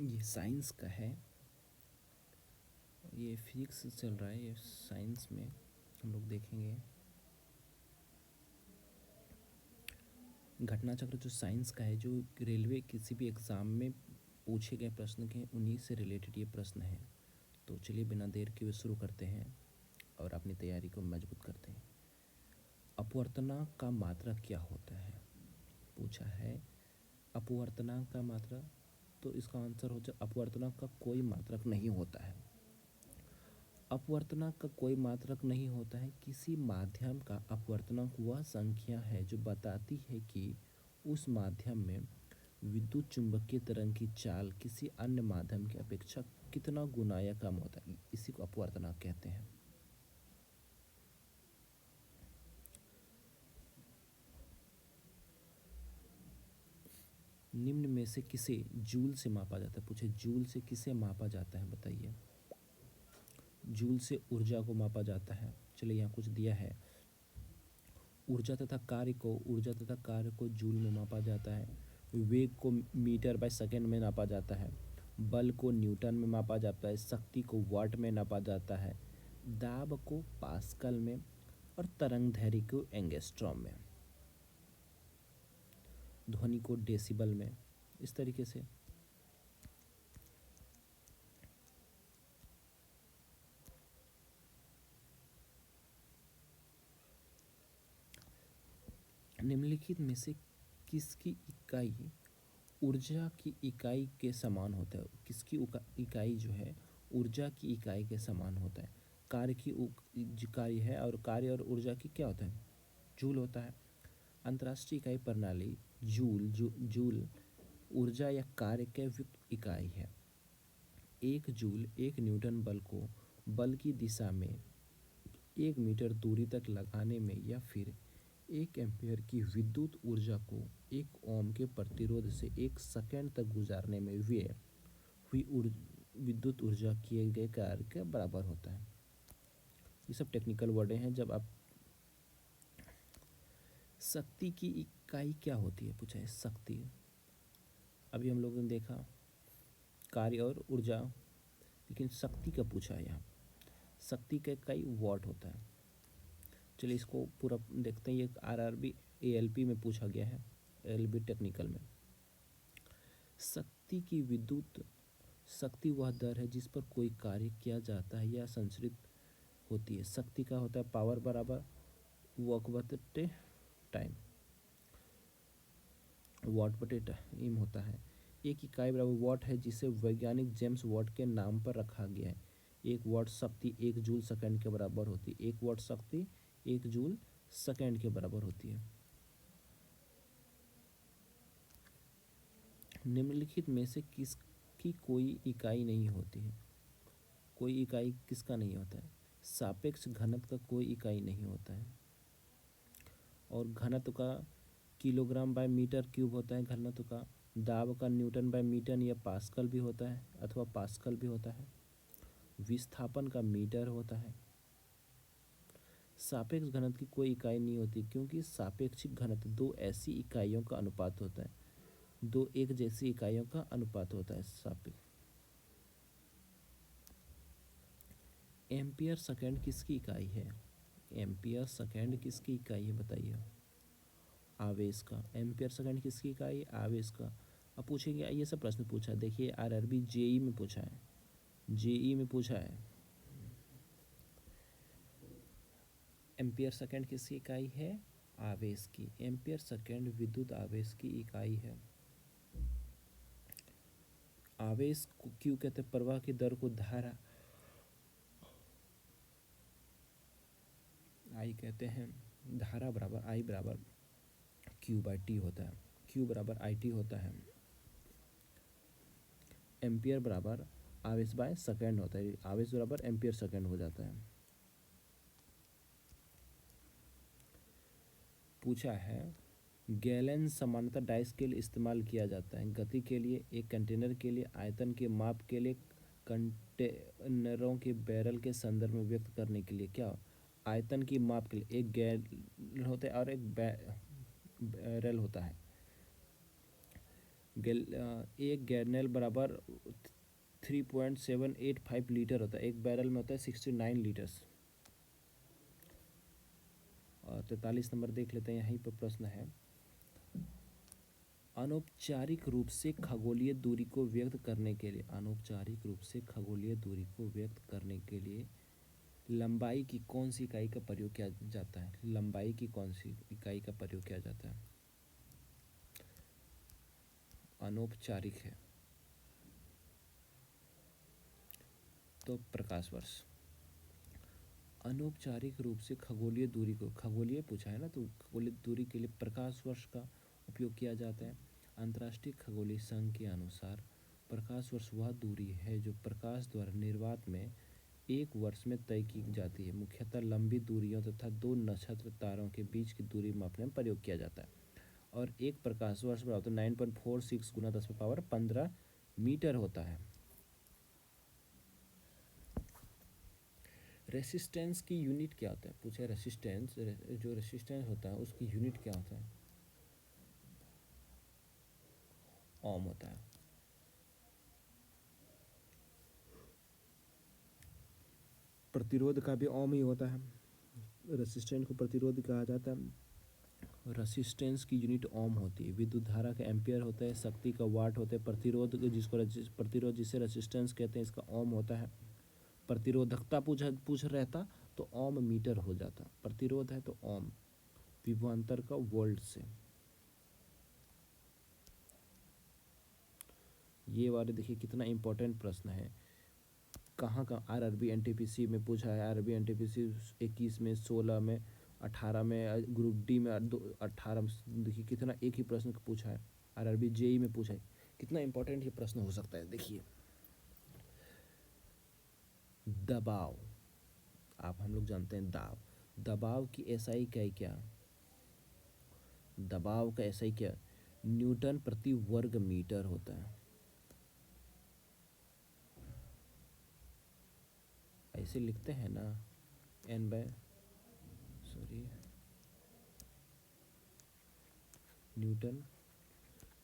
ये साइंस का है, ये फिजिक्स चल रहा है, ये साइंस में हम लोग देखेंगे। घटना चक्र जो साइंस का है, जो रेलवे किसी भी एग्ज़ाम में पूछे गए प्रश्न के उन्हीं से रिलेटेड ये प्रश्न है। तो चलिए बिना देर के हुए शुरू करते हैं और अपनी तैयारी को मजबूत करते हैं। अपवर्तनांक का मात्रक क्या होता है, पूछा है। अपवर्तनांक का मात्रक, तो इसका आंसर हो जाए अपवर्तनांक का कोई मात्रक नहीं होता है। अपवर्तनांक का कोई मात्रक नहीं होता है। किसी माध्यम का अपवर्तनांक वह संख्या है जो बताती है कि उस माध्यम में विद्युत चुंबकीय तरंग की चाल किसी अन्य माध्यम की अपेक्षा कितना गुना या कम होता है। इसी को अपवर्तनांक कहते हैं। निम्न में से किसे जूल से मापा जाता है, पूछे जूल से किसे मापा जाता है, बताइए। जूल से ऊर्जा को मापा जाता है। चलिए यहाँ कुछ दिया है। ऊर्जा तथा कार्य को जूल में मापा जाता है। वेग को मीटर बाय सेकेंड में नापा जाता है। बल को न्यूटन में मापा जाता है। शक्ति को वाट में नापा जाता है। दाब को पास्कल में और तरंग दैर्घ्य को एंगस्ट्रॉम में। ध्वनि को डेसिबल में। इस तरीके से निम्नलिखित में से किसकी इकाई ऊर्जा की इकाई के समान होता है। किसकी इकाई जो है ऊर्जा की इकाई के समान होता है। कार्य है और कार्य और ऊर्जा की क्या होता है, जूल होता है। अंतर्राष्ट्रीय इकाई प्रणाली जूल ऊर्जा या कार्य के व्युत्पन्न इकाई है। एक जूल एक न्यूटन बल को बल की दिशा में 1 मीटर दूरी तक लगाने में या फिर 1 एम्पीयर की विद्युत ऊर्जा को 1 ओम के प्रतिरोध से 1 सेकंड तक गुजारने में व्यय हुई विद्युत ऊर्जा किए गए कार्य के बराबर होता है। ये सब टेक्निकल वर्ड हैं। जब आप शक्ति की इकाई क्या होती है, पूछा है शक्ति। अभी हम लोगों ने देखा कार्य और ऊर्जा, लेकिन शक्ति का पूछा है यहाँ। शक्ति का इकाई वाट होता है। चलिए इसको पूरा देखते हैं। ये आरआरबी एएलपी में पूछा गया है, एएलबी टेक्निकल में। शक्ति वह दर है जिस पर कोई कार्य किया जाता है या संचरित होती है। शक्ति का होता है पावर बराबर वर्क बटे टाइम, वाट बटे टाइम होता है। एक इकाई बराबर वाट है जिसे वैज्ञानिक जेम्स वाट के नाम पर रखा गया है। 1 वाट शक्ति 1 जूल सेकंड के बराबर होती है। 1 वाट शक्ति 1 जूल सेकंड के बराबर होती है। निम्नलिखित में से किसकी कोई इकाई नहीं होती है। कोई इकाई किसका नहीं होता है। सापेक्ष घनत्व का कोई इकाई नहीं होता है। और घनत्व का किलोग्राम बाय मीटर क्यूब होता है। घनत्व का दाब का न्यूटन बाय मीटर या पास्कल भी होता है अथवा पास्कल भी होता है। विस्थापन का मीटर होता है। सापेक्ष घनत्व की कोई इकाई नहीं होती, क्योंकि सापेक्षिक घनत्व दो ऐसी इकाइयों का अनुपात होता है, दो एक जैसी इकाइयों का अनुपात होता है सापेक्ष। एम्पियर सेकेंड किसकी इकाई है। एम्पियर सेकेंड किसकी इकाई है, बताइए। आवेश का। एम्पियर सेकेंड किसकी इकाई है, आवेश का। अब पूछेंगे, ये सब प्रश्न पूछा है, देखिए आरआरबी जेई में पूछा है, जेई में पूछा है। एम्पियर सेकेंड किसकी इकाई है, आवेश की। एम्पियर सेकेंड विद्युत आवेश की इकाई है। आवेश को क्यों कहते हैं, प्रवाह की दर को धारा आई कहते हैं। धारा बराबर आई बराबर क्यू बाई टी होता है। क्यू बराबर आई टी होता है। एम्पियर बराबर आवेश बाय सेकेंड होता है। आवेश बराबर एम्पियर सेकेंड हो जाता है। पूछा है गैलन सामान्यतः डाइस के लिए इस्तेमाल किया जाता है। गति के लिए, एक कंटेनर के लिए, आयतन के माप के लिए, कंटेनरों के बैरल के संदर्भ में व्यक्त करने के लिए। क्या आयतन की माप के लिए एक गैलन होता है और एक बैरल होता है। एक गैलन बराबर 3.785 लीटर होता है। एक बैरल में होता है 69 लीटर्स। और 43 नंबर देख लेते हैं, यहीं पर प्रश्न है। अनौपचारिक रूप से खगोलीय दूरी को व्यक्त करने के लिए, अनौपचारिक रूप से खगोलीय दूरी को व्यक्त करने के लिए लंबाई की कौन सी इकाई का प्रयोग किया जाता है? लंबाई की कौन सी इकाई का प्रयोग किया जाता है? अनौपचारिक है तो प्रकाश वर्ष। अनौपचारिक रूप से खगोलीय दूरी को, खगोलीय पूछा है ना, तो खगोलीय दूरी के लिए प्रकाश वर्ष का उपयोग किया जाता है। अंतर्राष्ट्रीय खगोलीय संघ के अनुसार प्रकाश वर्ष वह दूरी है जो प्रकाश द्वारा निर्वात में एक वर्ष में तय की जाती है। मुख्यतः लंबी दूरियों तथा दो नक्षत्र तारों के बीच की दूरी मापने में प्रयोग किया जाता है। और एक प्रकाश वर्ष बराबर 9.46 गुना 10⁻15 मीटर होता है। रेसिस्टेंस की यूनिट क्या होता है? पूछा रेसिस्टेंस, जो रेसिस्टेंस होता है उसकी यूनिट क्या होता है? ओम होता है। प्रतिरोध का भी ओम ही होता है। रेसिस्टेंस को प्रतिरोध कहा जाता है। रेसिस्टेंस की यूनिट ओम होती है। विद्युत धारा का एम्पियर होता है। शक्ति का वाट होता है। प्रतिरोध प्रतिरोध जिसे रेसिस्टेंस कहते हैं, इसका ओम होता है। प्रतिरोधकता पूछ रहता तो ओम मीटर हो जाता। प्रतिरोध है तो ओम। विभवांतर का वोल्ट से। ये वाले देखिए कितना इंपॉर्टेंट प्रश्न है। कहाँ का आरआरबी एनटीपीसी में पूछा है। आरआरबी एनटीपीसी 21 में, 16 में, 18 में, ग्रुप डी में 18 में। देखिए कितना एक ही प्रश्न पूछा है। आरआरबी जेई में पूछा है। कितना इंपॉर्टेंट ये प्रश्न हो सकता है। देखिए दबाव, आप हम लोग जानते हैं दबाव की एसआई इकाई क्या? दबाव का एसआई क्या? न्यूटन प्रति वर्ग मीटर होता है। ऐसे लिखते हैं ना, न्यूटन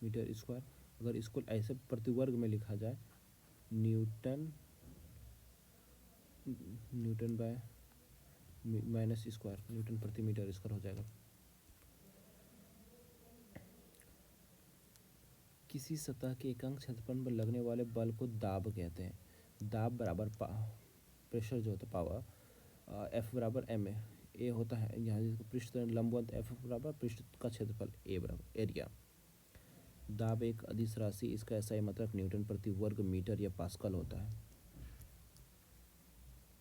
मीटर स्क्वायर। अगर इसको ऐसे प्रति वर्ग में लिखा जाए, newton by minus square, Newton प्रति मीटर स्क्वायर हो जाएगा। किसी सतह के एकांक क्षेत्रफल पर लगने वाले बल को दाब कहते हैं। दाब बराबर प्रेशर जो होता है, पावर, एफ बराबर एम ए होता है। यहाँ जिसको पृष्ठ लंबवत, एफ बराबर पृष्ठ का क्षेत्रफल, ए बराबर एरिया। दाब एक अदिश राशि, इसका एसआई मात्रक न्यूटन प्रति वर्ग मीटर या पास्कल होता है।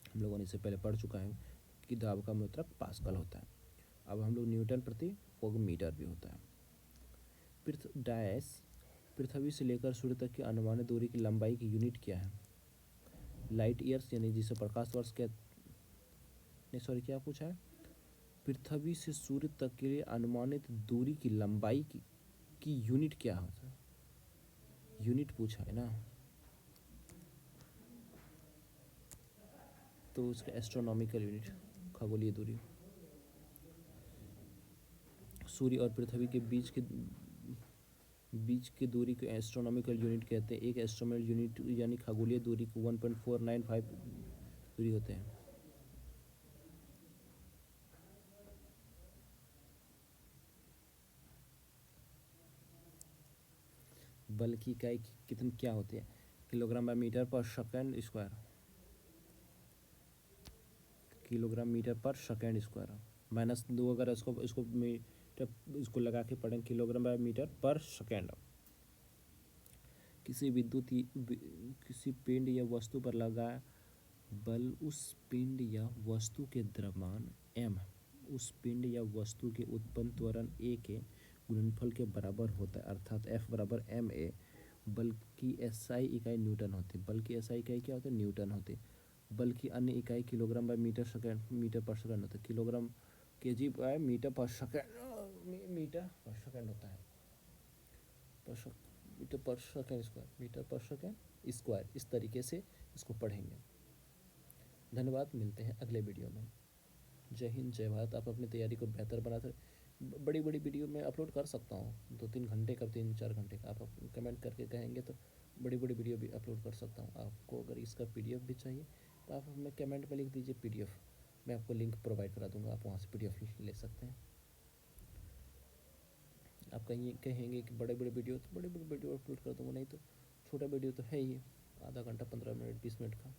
हम लोगों ने इससे पहले पढ़ चुका है कि दाब का मात्रक पास्कल होता है। अब हम लोग न्यूटन प्रति वर्ग मीटर भी होता है। पृथ्वी से लेकर सूर्य तक की अनुमानित दूरी की लंबाई की यूनिट क्या है? लाइट ईयर्स, यानी जिसे प्रकाश वर्ष के क्या पूछा है? पृथ्वी से सूर्य तक के लिए अनुमानित दूरी की लंबाई की यूनिट क्या होता है? यूनिट पूछा है ना, तो उसका एस्ट्रोनॉमिकल यूनिट, खगोलीय दूरी। सूर्य और पृथ्वी के बीच की दूरी को एस्ट्रोनॉमिकल यूनिट कहते हैं। एक एस्ट्रोनॉमिकल यूनिट यानी खगोलीय दूरी को 1.495 दूरी होते हैं। बल की इकाई कितनी क्या होती है? किलोग्राम बाय मीटर पर सेकंड स्क्वायर। किलोग्राम मीटर पर सेकंड स्क्वायर माइनस 2, अगर इसको मीटर इसको लगा के पढ़ें, किलोग्राम बाय मीटर पर सेकंड। किसी पिंड या वस्तु पर लगा बल उस पिंड या वस्तु के द्रव्यमान m उस पिंड या वस्तु के उत्पन्न त्वरण a के गुणनफल के बराबर होता है, अर्थात F बराबर ma। बल की एसआई इकाई न्यूटन होती है। बल की एसआई इकाई क्या होती है? न्यूटन होती है। बल की अन्य इकाई किलोग्राम बाय मीटर पर सेकंड होता है। किलोग्राम केजी बाय मीटर पर सेकंड होता है। मीटर पर सेकंड स्क्वायर। इस तरीके से इसको पढ़ेंगे। धन्यवाद, मिलते हैं अगले वीडियो में। जय हिंद, जय भारत। आप अपनी तैयारी को बेहतर बनाते बड़ी बड़ी वीडियो मैं अपलोड कर सकता हूँ, 2-3 घंटे का, 3-4 घंटे का। आप कमेंट करके कहेंगे तो बड़ी बड़ी वीडियो भी अपलोड कर सकता हूँ। आपको अगर इसका पीडीएफ भी चाहिए तो आप हमें कमेंट में लिख दीजिए पीडीएफ, मैं आपको लिंक प्रोवाइड करा दूँगा, आप वहाँ से पीडीएफ ले सकते हैं। आप कहेंगे कि बड़े बड़े वीडियो, तो बड़े बड़े वीडियो अपलोड कर दूँगा, नहीं तो छोटा वीडियो तो है ही, आधा घंटा 15 मिनट 20 मिनट का,